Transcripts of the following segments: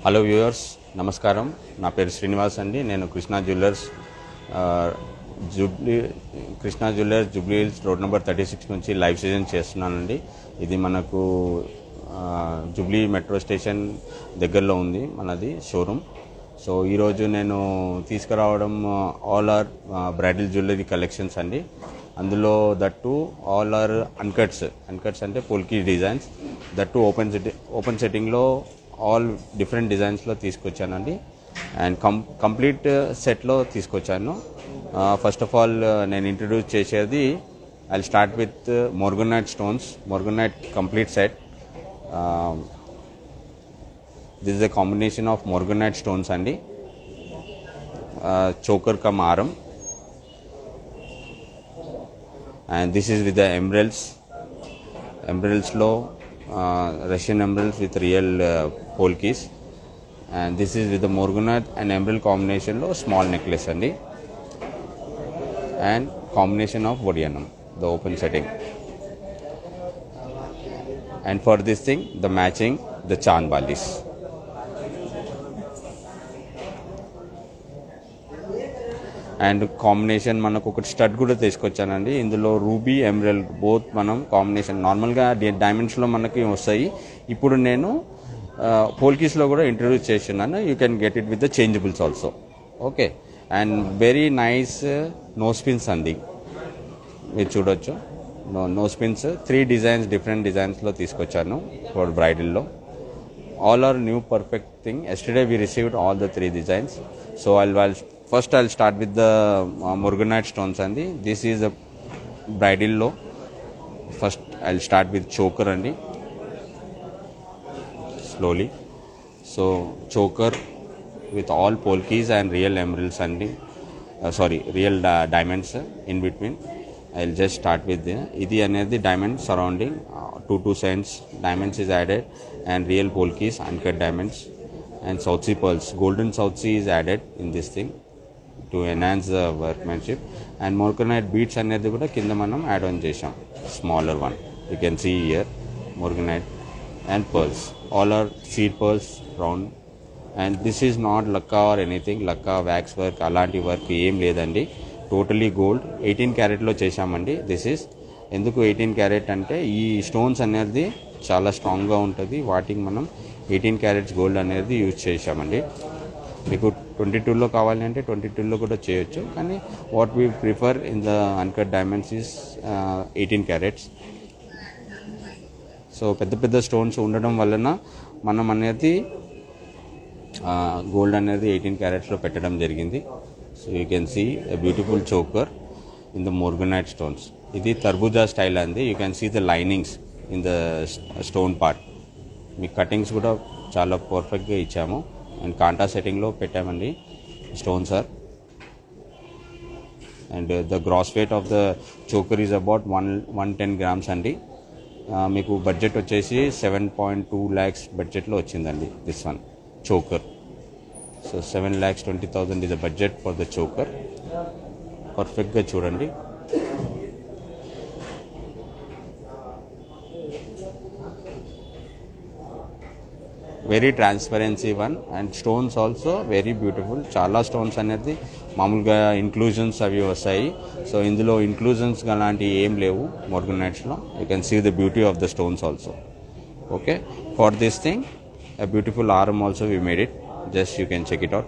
Hello viewers, నమస్కారం. నా పేరు శ్రీనివాస్ అండి. నేను Krishna jewellers Jubilee hills road number 36 నుంచి లైవ్ సెషన్ చేస్తున్నానండి. ఇది మనకు జూబ్లీ మెట్రో స్టేషన్ దగ్గరలో ఉంది మనది షోరూమ్. సో ఈరోజు నేను తీసుకురావడం all our bridal jewellery collections అండి. అందులో దట్టు ఆల్ ఆర్ అన్కట్స్ అంటే పోల్కీ డిజైన్స్, దట్టు ఓపెన్ సెట్టింగ్లో ఆల్ డిఫరెంట్ డిజైన్స్లో తీసుకొచ్చానండి. అండ్ కంప్లీట్ సెట్లో తీసుకొచ్చాను. ఫస్ట్ ఆఫ్ ఆల్ నేను ఇంట్రడ్యూస్ చేసేది I start with morganite stones, morganite complete set. This is the combination of morganite stones అండి. చోకర్ కమ్ ఆరం, and this is with the emeralds lo Russian emeralds with real polkis, and this is with the morganite and emerald combination lo small necklace andi, and combination of vodiyanam, the open setting. And for this thing the matching the chan balis. And combination మనకు ఒకటి stud కూడా తీసుకొచ్చానండి. ఇందులో ruby emerald both మనం combination నార్మల్గా డైమండ్స్లో మనకి వస్తాయి. ఇప్పుడు నేను పోల్కీస్లో కూడా ఇంట్రడ్యూస్ చేస్తున్నాను. You can get it with the changeables also. Okay, and very nice nose pins అండి, మీరు చూడొచ్చు. నోస్ పిన్స్ 3 డిజైన్స్ డిఫరెంట్ డిజైన్స్లో తీసుకొచ్చాను ఫర్ బ్రైడల్లో. all are new perfect thing. Yesterday we received all the 3 designs. So I'll start with the morganite stones andi. This is a bridal low. First I'll start with choker andi, slowly. So choker with all polkis and real emeralds andi, real diamonds in between. I'll just start with idi anedi diamond surrounding 2 cents diamonds is added, and real polkis, uncut diamonds, and South Sea pearls, golden South Sea is added in this thing to enhance the workmanship. And morganite beads anedi kuda kinda manam add on chesam, smaller one you can see here. Morganite and pearls, all are seed pearls round. And this is not lakka or anything, lakka wax work alanti work em ledandi, totally gold. 18 carat లో చేశామండి. This is ఎందుకు 18 carrot అంటే ఈ stones అనేది చాలా స్ట్రాంగ్గా ఉంటుంది. వాటికి మనం 18 క్యారెట్స్ గోల్డ్ అనేది యూజ్ చేశామండి. మీకు 22లో కావాలి అంటే 22లో కూడా చేయొచ్చు, కానీ what we prefer in the uncut diamonds is 18 carats. So పెద్ద పెద్ద స్టోన్స్ ఉండడం వలన మనం అనేది గోల్డ్ అనేది 18 క్యారెట్స్లో పెట్టడం జరిగింది. So you can see a beautiful choker in the morganite stones. Idi tarbuja style andi. You can see the linings in the stone part. మీ కటింగ్స్ కూడా చాలా పర్ఫెక్ట్గా ఇచ్చాము. అండ్ కాంటా సెట్టింగ్లో పెట్టామండి stones sir. And the gross weight of the choker is about 110 grams అండి. మీకు బడ్జెట్ వచ్చేసి 7.2 lakhs బడ్జెట్లో వచ్చిందండి this one choker. So 7,20,000 is the budget for the choker. Perfect ga chudandi. Very transparency one, and stones also very beautiful. Chala stones anedi mamulga inclusions avi vastayi. So indulo inclusions galanti em levu morganites lo. You can see the beauty of the stones also. Okay, for this thing a beautiful arm also we made it. Just you can check it out.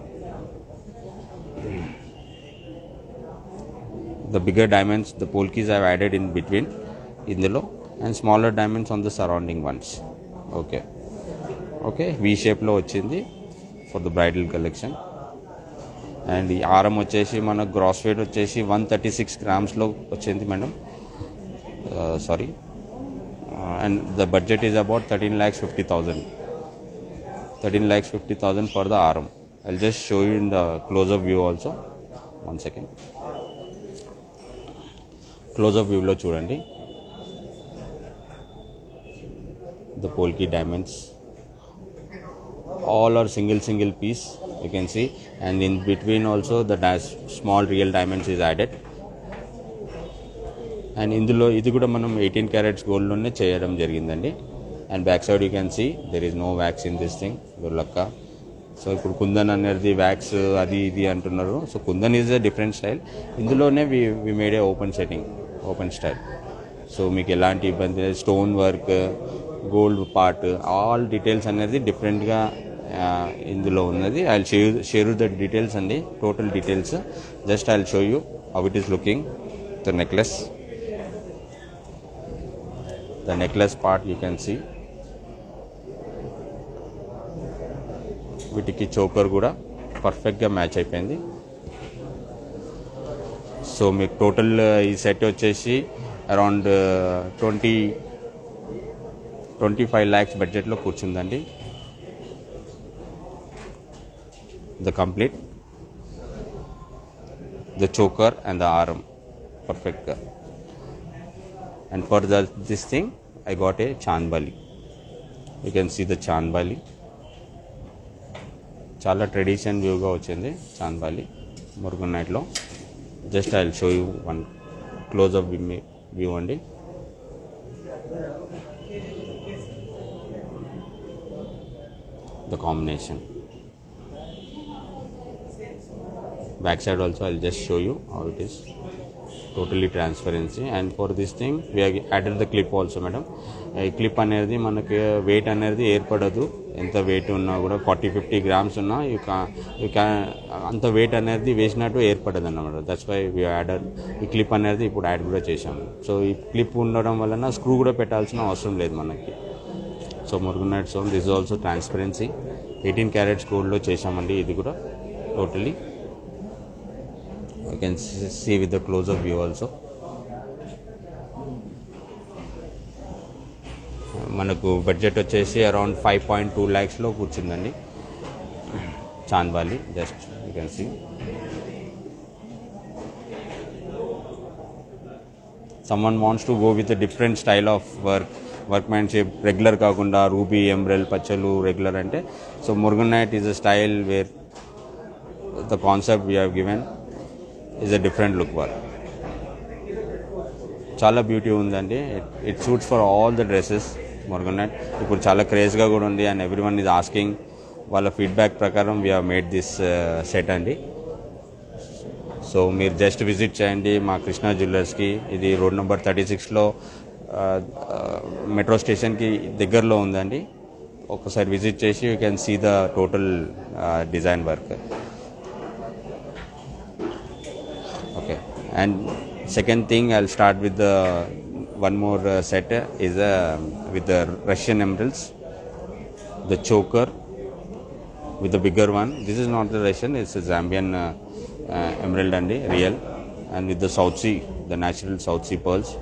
The bigger diamonds, the polkis I have added in between indulo, and smaller diamonds on the surrounding ones. Okay, V shape lo vachindi for the bridal collection. And ee aaram vachesi mana gross weight vachesi 136 grams lo vachindi madam. And the budget is about 13,50,000. 13,50,000 for the arm. I'll just show you in the close-up view also. One second. Close-up view lo chudandi. The polki diamonds. All are single piece. You can see. And in between also the small real diamonds is added. And ఇందులో ఇది కూడా మనం 18 carrots గోల్డ్లోనే చేయడం జరిగిందండి. And back side you can see there is no wax in this thing, lakka. So ఇప్పుడు కుందన్ అనేది wax అది ఇది అంటున్నారు. So kundan is a different style. ఇందులోనే we made a open style. So మీకు ఎలాంటి ఇబ్బంది, stone work, gold part, all details అనేది డిఫరెంట్గా ఇందులో ఉన్నది. I will share the details అండి, total details. Just I will show you how it is looking the necklace. The necklace part you can see. వీటికి choker కూడా పర్ఫెక్ట్గా match అయిపోయింది. So మీకు టోటల్ ఈ సెట్ వచ్చేసి అరౌండ్ 25 lakhs బడ్జెట్లో కూర్చుందండి. The complete, the choker and the arm, perfect. And for this thing I got a Chandbali. You can see the Chandbali. చాలా tradition వ్యూగా వచ్చింది చాంద్బాలి మురుగన్ నైట్లో. Just I will show you one close up view అండి. The combination. Back side also I'll just show you how it is. Totally transparency. And for this thing we have added the clip also, madam. ఈ clip అనేది మనకి wait అనేది ఏర్పడదు. ఎంత wait ఉన్నా కూడా 40-50 grams ఉన్నా you can అంత wait అనేది వేసినట్టు ఏర్పడదు అన్నమాట. దట్స్ వై వీ యాడెడ్ ఈ క్లిప్ అనేది ఇప్పుడు యాడ్ కూడా చేశాము. సో ఈ క్లిప్ ఉండడం వలన స్క్రూ కూడా పెట్టాల్సిన అవసరం లేదు మనకి. So morganite stone, this also transparency. 18 carats గోల్డ్లో చేశామండి ఇది కూడా totally. You can see with the close-up view also. మనకు బడ్జెట్ వచ్చేసి అరౌండ్ 5.2 lakhsలో కూర్చుందండి chandbali. Just you can see. someone wants to go with a different style of workmanship, regular కాకుండా ruby, ఎంబ్రెల్, పచ్చలు రెగ్యులర్ అంటే, so Murugan night is a style wear the concept we have given is a different look work. చాలా beauty ఉందండి. It suits for all the dresses Murugan night. ఇప్పుడు చాలా క్రేజ్గా కూడా ఉంది and every one is asking. వాళ్ళ feedback ప్రకారం we have made this set అండి. So మీరు జస్ట్ విజిట్ చేయండి మా కృష్ణా జ్యువెలర్స్కి. ఇది రోడ్ నెంబర్ 36లో మెట్రో స్టేషన్కి దగ్గరలో ఉందండి. ఒకసారి విజిట్ చేసి you can see the total design work. Okay, and second thing I'll start with the one more set is with the Russian emeralds, the choker with the bigger one. This is not the Russian, it's a Zambian emerald and real, and with the South Sea, the natural South Sea pearls,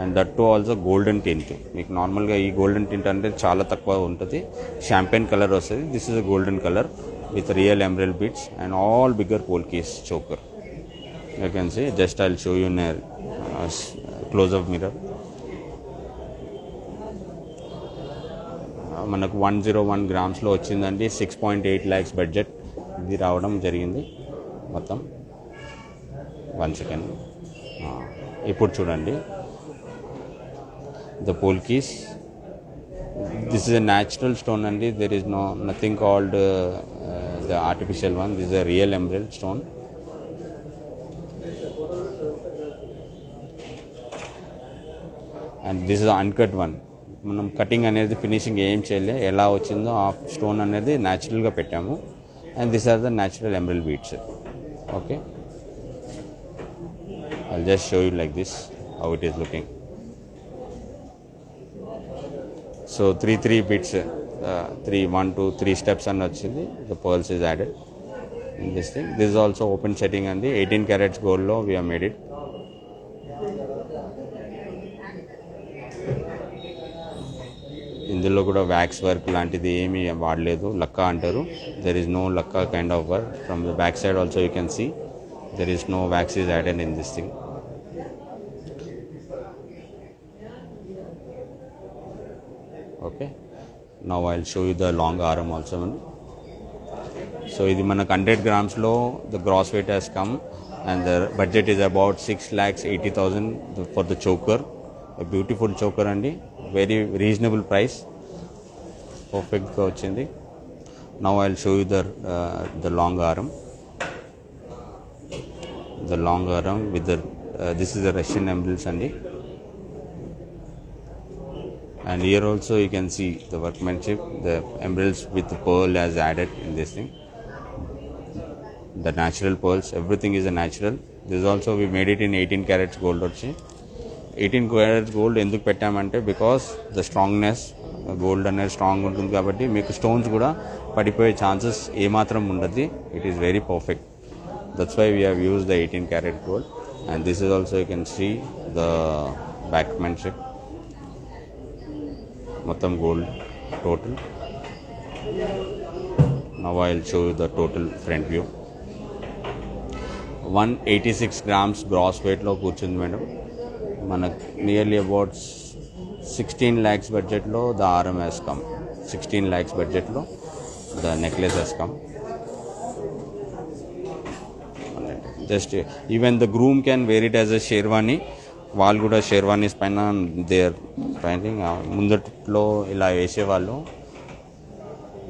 and that too also golden tint. మీకు నార్మల్గా ఈ golden tint అంటే చాలా తక్కువ ఉంటుంది, champagne colour వస్తుంది. This is a golden colour with real emerald beads and all bigger polkas choker. You can see, just I'll show you in a close-up mirror. మనకు 101 గ్రామ్స్లో వచ్చిందండి. 6.8 lakhs బడ్జెట్ ఇది రావడం జరిగింది మొత్తం. 1 second. ఇప్పుడు చూడండి the polkis. This is a natural stone అండి. there is nothing called the artificial one. This is a real emerald stone. And this is uncut one. మనం కటింగ్ అనేది ఫినిషింగ్ ఏం చేయలే, ఎలా వచ్చిందో ఆ స్టోన్ అనేది న్యాచురల్గా పెట్టాము. And this are the natural emerald beads. Okay, I'll just show you like this how it is looking. So 3 bits, 1 2 3 steps అని వచ్చింది. The pearls is added in this thing. This is also open setting అండి. 18 carats గోల్డ్లో we have made it. ఇందులో కూడా wax work లాంటిది ఏమీ వాడలేదు. లక్కా అంటారు. There is no lakka kind of work. From the back side also you can see there is no wax is added in this thing. Okay, now I will show you the long arm also. So ఇది మనకు 100 grams the gross weight has come and the budget is about 6,80,000 for the choker. Beautiful choker అండి, very reasonable price, పర్ఫెక్ట్గా వచ్చింది. Now I'll show you the long arm. The long arm with the this is the Russian emeralds only. And here also you can see the workmanship, the emeralds with the pearl has added in this thing. The natural pearls, everything is a natural. This also we made it in 18 carats gold వచ్చి 18 carats gold ఎందుకు పెట్టామంటే because the strongness gold అనేది strong ఉంటుంది కాబట్టి మీకు stones కూడా పడిపోయే chances ఏమాత్రం ఉండదు. It is very perfect. That's why we have use the 18 carat gold. And this is also you can see the backmanship. మొత్తం gold total. Now I'll show you the total front view. 186 grams gross weight లో కూర్చుంది madam. మనకు nearly about 16 lakhs బడ్జెట్లో the RM has come. 16 lakhs బడ్జెట్లో the necklace has come. Just even the groom can wear it as a sherwani. వాళ్ళు కూడా షేర్వానీస్ పైన there పైన ముందట్లో ఇలా వేసేవాళ్ళు.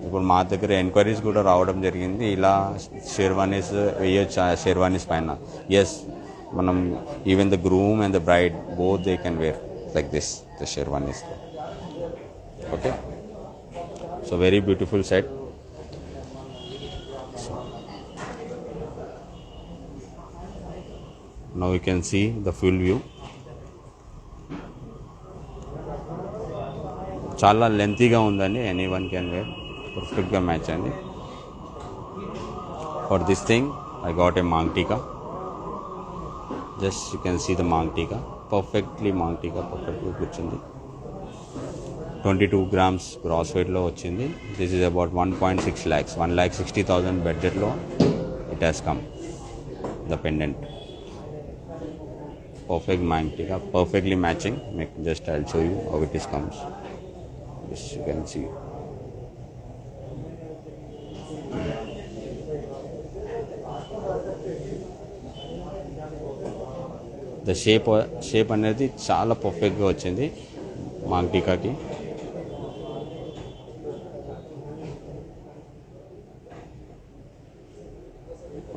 ఇప్పుడు మా దగ్గర ఎంక్వైరీస్ కూడా రావడం జరిగింది, ఇలా షేర్వానీస్ వేయొచ్చు షేర్వానీస్ పైన. ఎస్, మనం even the groom and the bride both they can wear like this the sherwanis. Okay, so very beautiful set. Now you can see the full view. చాలా లెంతీగా ఉందండి. ఎనీ వన్ క్యాన్ వేర్, పర్ఫెక్ట్గా మ్యాచ్ అండి. For this thing I got a maang tikka. Just you can see the maang tikka. Perfectly maang tikka పర్ఫెక్ట్గా కూర్చుంది. 22 grams gross వెయిట్లో వచ్చింది. This is about 1.6 lakhs, 1,60,000 బడ్జెట్లో it has come the pendant. Perfect mantica, perfectly matching. Just I'll show you how it is comes. Yes, you can see. The shape అనేది చాలా పర్ఫెక్ట్గా వచ్చింది మాంటికాకి.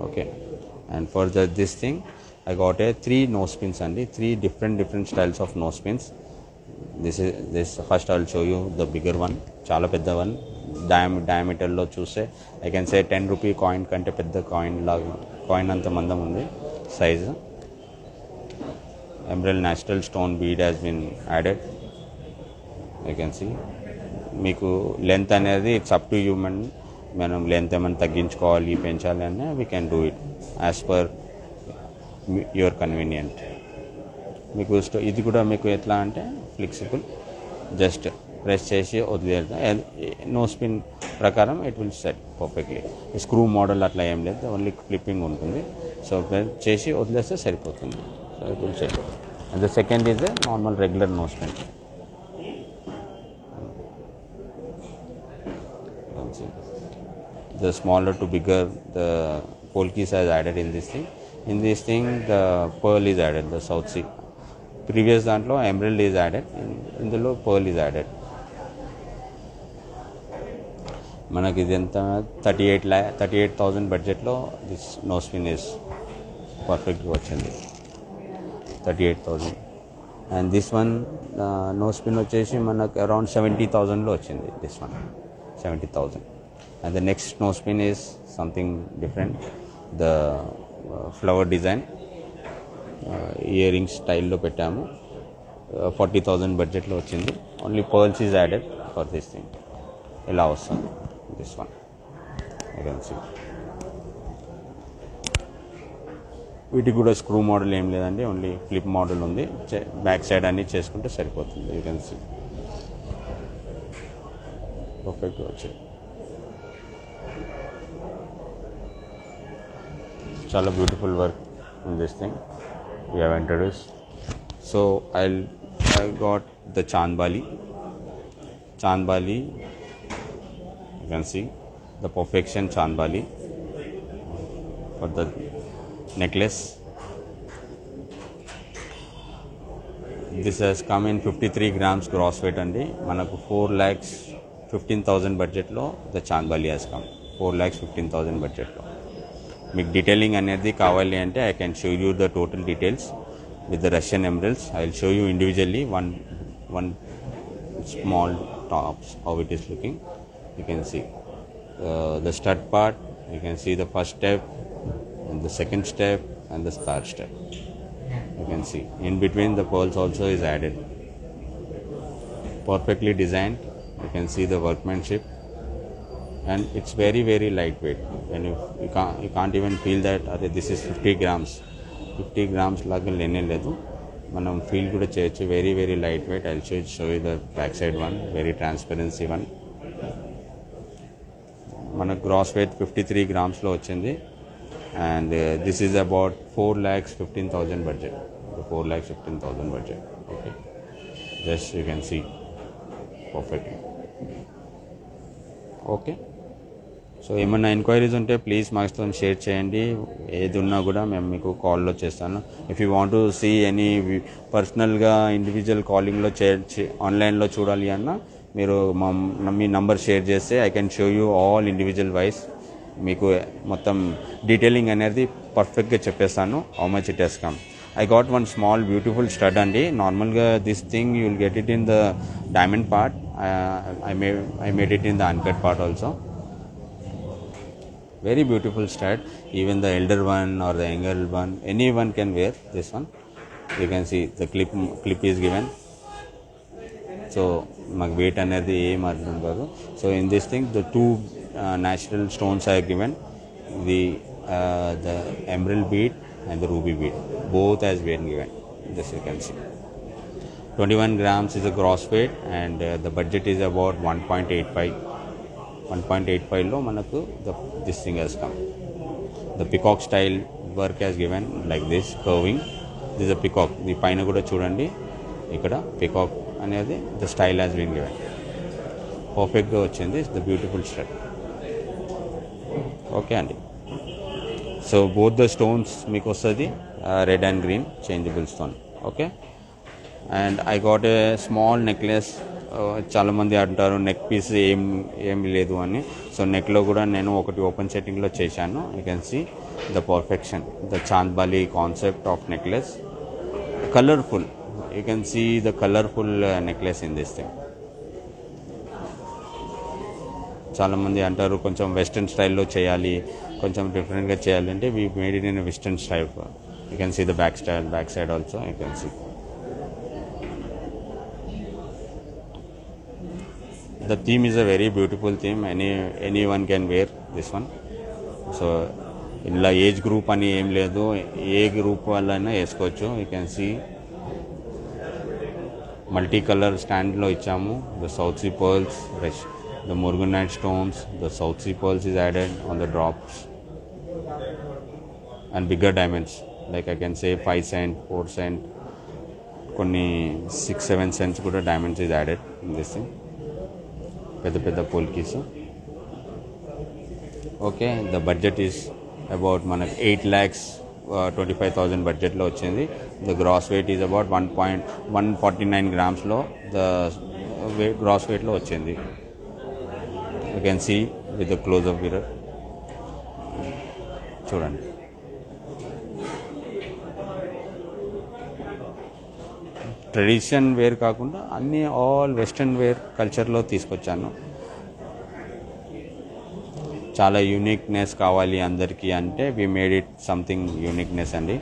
Okay, and for this thing I got a 3 nose pins and 3 different styles of nose pins. This first I'll show you the bigger one, chala pedda one. Diameter lo choose I can say 10 rupee coin kante pedda coin anta mandam undi size. Emerald natural stone bead has been added. You can see meeku length anedi it's up to you man. మనం length ఏమైనా తగ్గించుకోవాలి పెంచాలి అనే we can do it as per your convenient. మీకు ఇది కూడా మీకు ఎట్లా అంటే ఫ్లెక్సిబుల్, జస్ట్ ప్రెస్ చేసి వదిలేదా నో స్పిన్ ప్రకారం it will set perfectly. Screw model అట్లా ఏం లేదు, ఓన్లీ క్లిప్పింగ్ ఉంటుంది. సో ప్రెస్ చేసి వదిలేస్తే సరిపోతుంది. So it will set. And the second is a normal regular nose pin. The smaller to bigger the polkis has added in this thing. In this thing the pearl is added, the South Sea. Previous dantlo emerald is added, in the low pearl is added. Manaki identa 38,000 budget lo this nose pin is perfect vachindi 38,000. And this one nose pin vachesi manaku around 70,000 lo vachindi. This one 70,000. And the next nose pin is something different, the flower design earring style lo pettamu. 40,000 budget lo vachindi. Only pearls is added for this thing. Ela vastundi this one, you can see. వీటికి కూడా screw model ఏం లేదండి, only flip model ఉంది. Back side అన్ని చేసుకుంటే సరిపోతుంది. You can see పర్ఫెక్ట్గా వచ్చాయి. చాలా beautiful work in this thing we have introduce. So I got the chandbali. You can see the perfection Chandbali for the necklace. This has come in 53 grams gross weight andi. Manaku 15,000 బడ్జెట్లో the chandbali has come. 4,15,000 బడ్జెట్లో. మీకు detailing అనేది కావాలి అంటే I can show you the total details with the Russian emeralds. I will show you individually one small tops how it is looking. You can see the stud part. You can see the first step and the second step and the third step. You can see in between the pearls also is added, perfectly designed. You can see the workmanship, and it's very very lightweight, and you can't even feel that this is 50 grams 50 grams laga lene ledu. మనం feel కూడా చేయొచ్చు. Very very light weight. I will show you the back side one, very transparency one. మన gross weight 53 గ్రామ్స్లో వచ్చింది. And this is about 4,15,000 budget. 4,15,000 budget. Okay, just you can see perfectly. Okay, so ఏమన్నా enquiries ఉంటే please మాతో share చేయండి. ఏది ఉన్నా కూడా మేము మీకు కాల్లో చేస్తాను. If you want to see any పర్సనల్గా ఇండివిజువల్ కాలింగ్లో ఆన్లైన్లో చూడాలి అన్నా మీరు మీ నంబర్ షేర్ చేస్తే I can show you all individual wise. మీకు మొత్తం డీటెయిలింగ్ అనేది పర్ఫెక్ట్గా చెప్పేస్తాను. How much it has come. I got one small beautiful stud అండి. నార్మల్గా this thing you will get it in the diamond part. I made it in the uncut part also. Very beautiful stud. Even the elder one or the younger one, anyone can wear this one. You can see the clip is given. So mag weight anedi em artham kaadu. So in this thing the two natural stones are given. The emerald bead and the ruby bead both has been given. This you can see 21 grams is the gross weight, and the budget is about 1.85 లో మనకు this thing has come. The peacock style work has given like this curving. This is a peacock. the పైన కూడా చూడండి, ఇక్కడ peacock అనేది the style has been given. పర్ఫెక్ట్గా వచ్చింది. the beautiful stud. Okay అండి. సో both the stones మీకు వస్తుంది red and green changeable stone. Okay, and I got a small necklace. చాలామంది అంటారు నెక్ పీస్ ఏం లేదు అని. సో నెక్లో కూడా నేను ఒకటి ఓపెన్ సెట్టింగ్లో చేశాను. You can see the perfection, the chandbali concept of necklace. Colourful, you can see the colourful necklace in this thing. చాలామంది అంటారు కొంచెం వెస్ట్రన్ స్టైల్లో చేయాలి, కొంచెం డిఫరెంట్గా చేయాలి అంటే we made it in western style. You can see the back side also. You can see the theme is a very beautiful theme. Anyone can wear this one. So ఇలా ఏజ్ గ్రూప్ అని ఏం లేదు, ఏ group వాళ్ళైనా వేసుకోవచ్చు. You can see multi colour స్టాండ్లో ఇచ్చాము. The south sea pearls, the morganite stones, the south sea pearls is added on the drops, and bigger diamonds like I can say 5 cent, 4 cent, కొన్ని 6-7 cents కూడా diamonds is added in this thing. పెద్ద పెద్ద polkis. Okay, the budget is about మనకు 8,25,000 బడ్జెట్లో వచ్చింది. The gross weight is about 149 గ్రామ్స్లో the gross వెయిట్లో వచ్చింది. You can see with the close up mirror చూడండి. ట్రెడిషన్ వేర్ కాకుండా అన్నీ ఆల్ వెస్ట్రన్ వేర్ కల్చర్లో తీసుకొచ్చాను. చాలా యూనిక్నెస్ కావాలి అందరికీ అంటే we made it something uniqueness అండి.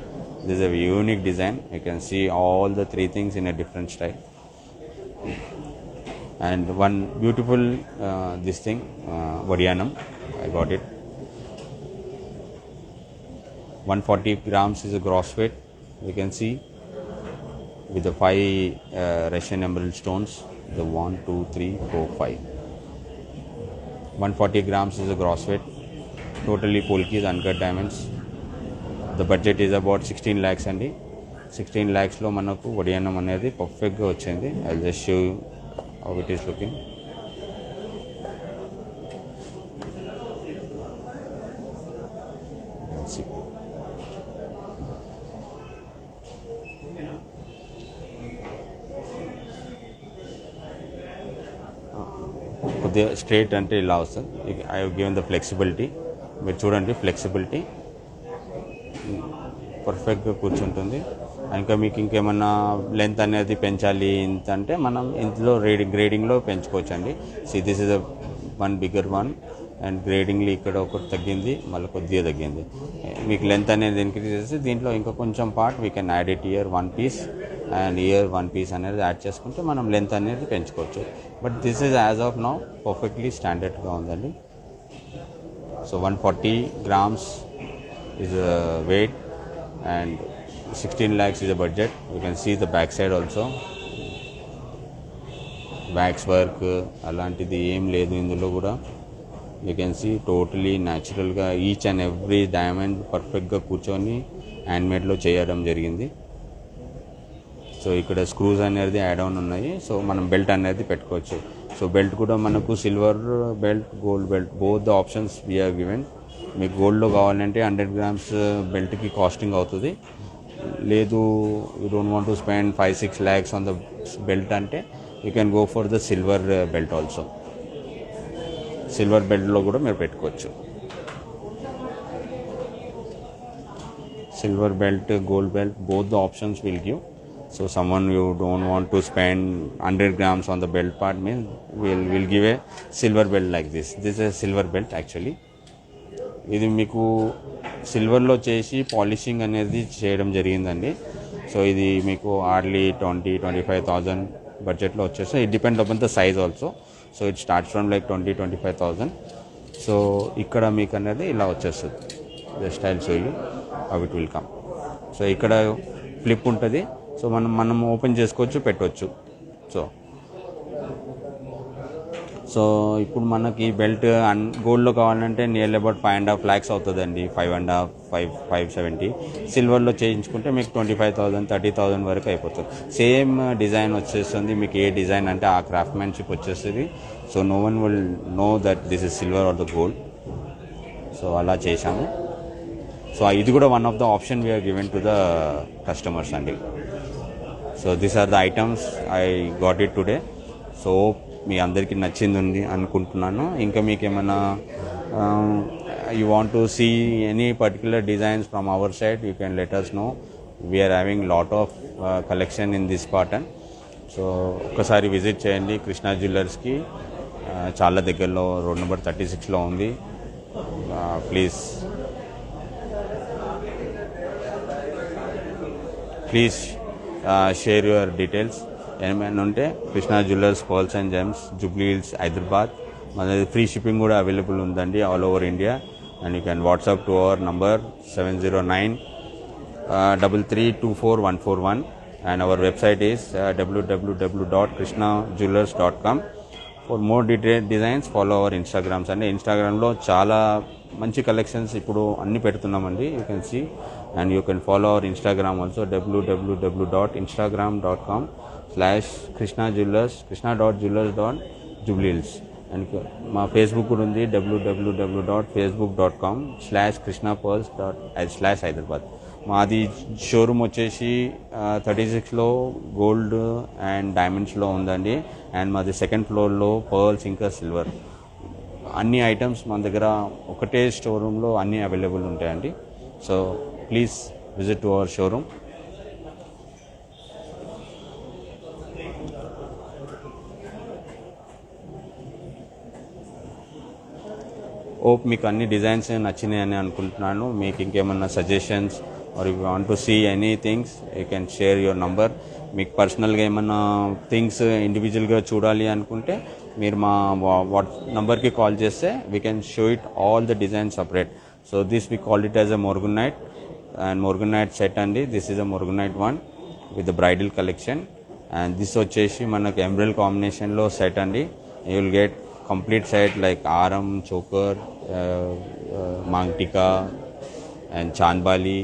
This a unique design. You can see all the 3 things in a different style. And one beautiful this thing Vadiyanam, I got it. 140 grams is a gross weight. You can see with the 5 Russian emerald stones, the 1, 2, 3, 4, 5. 140 grams is the gross weight. Totally polkis, uncut diamonds. The budget is about 16 lakhs అండి. 16 lakhsలో మనకు వడియానం అనేది పర్ఫెక్ట్గా వచ్చింది. I will just show you how it is looking. కొద్దిగా straight అంటే ఇలా వస్తుంది. I have given the flexibility, మీరు చూడండి ఫ్లెక్సిబిలిటీ పర్ఫెక్ట్గా కూర్చుంటుంది. ఇంకా మీకు ఇంకేమన్నా లెంత్ అనేది పెంచాలి ఇంత అంటే మనం ఇందులో గ్రేడింగ్లో పెంచుకోవచ్చు అండి. This is one bigger one and gradingly ఇక్కడ ఒకటి తగ్గింది, మళ్ళీ కొద్దిగా తగ్గింది. మీకు లెంత్ అనేది ఇంక్రీజ్ చేసి దీంట్లో ఇంకా కొంచెం part we can add it year 1 piece and year 1 piece అనేది యాడ్ చేసుకుంటే మనం లెంత్ అనేది పెంచుకోవచ్చు. But this is as of now perfectly స్టాండర్డ్గా ఉందండి. So 140 grams is a weight and 16 lakhs is a budget. You can see the back side also. Wax work అలాంటిది ఏం లేదు ఇందులో కూడా. యూ కెన్ సీ టోటలీ న్యాచురల్గా ఈచ్ అండ్ ఎవ్రీ డైమండ్ పర్ఫెక్ట్గా కూర్చొని హ్యాండ్మేడ్లో చేయడం జరిగింది. సో ఇక్కడ స్క్రూస్ అనేది యాడ్ ఆన్ ఉన్నాయి. సో మనం బెల్ట్ అనేది పెట్టుకోవచ్చు. సో బెల్ట్ కూడా మనకు silver belt, gold belt, both the options we have given. మీకు గోల్డ్లో కావాలంటే 100 grams బెల్ట్కి కాస్టింగ్ అవుతుంది. లేదు you don't want to spend 5-6 lakhs on the belt అంటే you can go for the silver belt also. Silver బెల్ట్లో కూడా మీరు పెట్టుకోవచ్చు. Silver belt, gold belt, both the options will give. So someone you don't want to spend 100 grams on the belt part means will give a silver belt like this. This is a silver belt actually. ఇది మీకు సిల్వర్లో చేసి polishing అనేది చేయడం జరిగిందండి. So ఇది మీకు hardly 20-25,000 బడ్జెట్లో వచ్చేసి it depend upon the size also. So it starts from like 20-25,000. So ఇక్కడ మీకు అనేది ఇలా వచ్చేస్తుంది. Just I'll show you how it will come. So ఇక్కడ ఫ్లిప్ ఉంటుంది. సో మనం ఓపెన్ చేసుకోవచ్చు, పెట్టవచ్చు. సో ఇప్పుడు మనకి బెల్ట్ గోల్డ్లో కావాలంటే నియర్లీ అబౌట్ 5.5 lakhs అవుతుందండి. 5.5-570. సిల్వర్లో చేయించుకుంటే మీకు 25,000-30,000 వరకు అయిపోతుంది. సేమ్ డిజైన్ వచ్చేస్తుంది. మీకు ఏ డిజైన్ అంటే ఆ క్రాఫ్ట్మెన్షిప్ వచ్చేస్తుంది. So no one will know that this is silver or the gold. So అలా చేశాము. సో ఇది కూడా one of the option we are given to the customers అండి. So these are the items I got it today. So మీ అందరికీ నచ్చింది ఉంది అనుకుంటున్నాను. ఇంకా మీకు ఏమైనా you want to see any particular designs from our side you can let us know. We are having lot of collection in this pattern. So ఒక్కసారి visit చేయండి కృష్ణా జ్యువెలర్స్కి. చాలా దగ్గరలో రోడ్ నెంబర్ 36లో ఉంది. Please share your details. ఏమైనా ఉంటే Krishna jewellers, pearls and gems, Jubilee Hills, Hyderabad. మన ఫ్రీ షిప్పింగ్ కూడా అవైలబుల్ ఉందండి all over India. And you can WhatsApp to our number 709-3324-141. And our website is www.krishnajewelers.com. For more designs follow our Instagrams అండి. ఇన్స్టాగ్రామ్లో చాలా మంచి collections ఇప్పుడు అన్ని పెడుతున్నామండి. You can see and you can follow our Instagram also www.instagram.com/krishnajewelers, krishna.jewelers.jubileehills. And మా Facebook కూడా ఉంది www.facebook.com/krishnapearls/hyderabad. మాది షోరూమ్ వచ్చేసి 36లో గోల్డ్ అండ్ డైమండ్స్లో ఉందండి. అండ్ మాది సెకండ్ ఫ్లోర్లో పర్ల్స్ ఇంకా సిల్వర్ అన్ని ఐటమ్స్ మన దగ్గర ఒకటే స్టోరూంలో అన్నీ అవైలబుల్ ఉంటాయండి. So please visit to our showroom. Hope మీకు అన్ని డిజైన్స్ నచ్చినాయని అనుకుంటున్నాను. మీకు ఇంకేమన్నా suggestions or you want to see any things you can share your number. మీకు పర్సనల్గా ఏమన్నా థింగ్స్ ఇండివిజువల్గా చూడాలి అనుకుంటే మీరు మా వాట్ నంబర్కి కాల్ చేస్తే we can show it all the design separate. So this we call it as a morganite and morganite set అండి. This is a morganite one with the bridal collection. And this వచ్చేసి మనకు embroidery కాంబినేషన్లో set అండి. You will get complete set like aram, choker, mangtika and chandbali,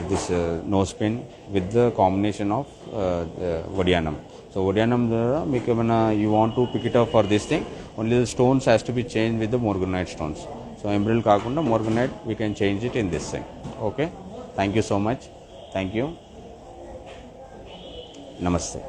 this nose pin with the combination of vadiyanam. So vadiyanam make you want to pick it up for this thing, only the stones has to be changed with the morganite stones. So emerald kaakunda morganite we can change it in this thing. Okay, thank you so much. Thank you. Namaste.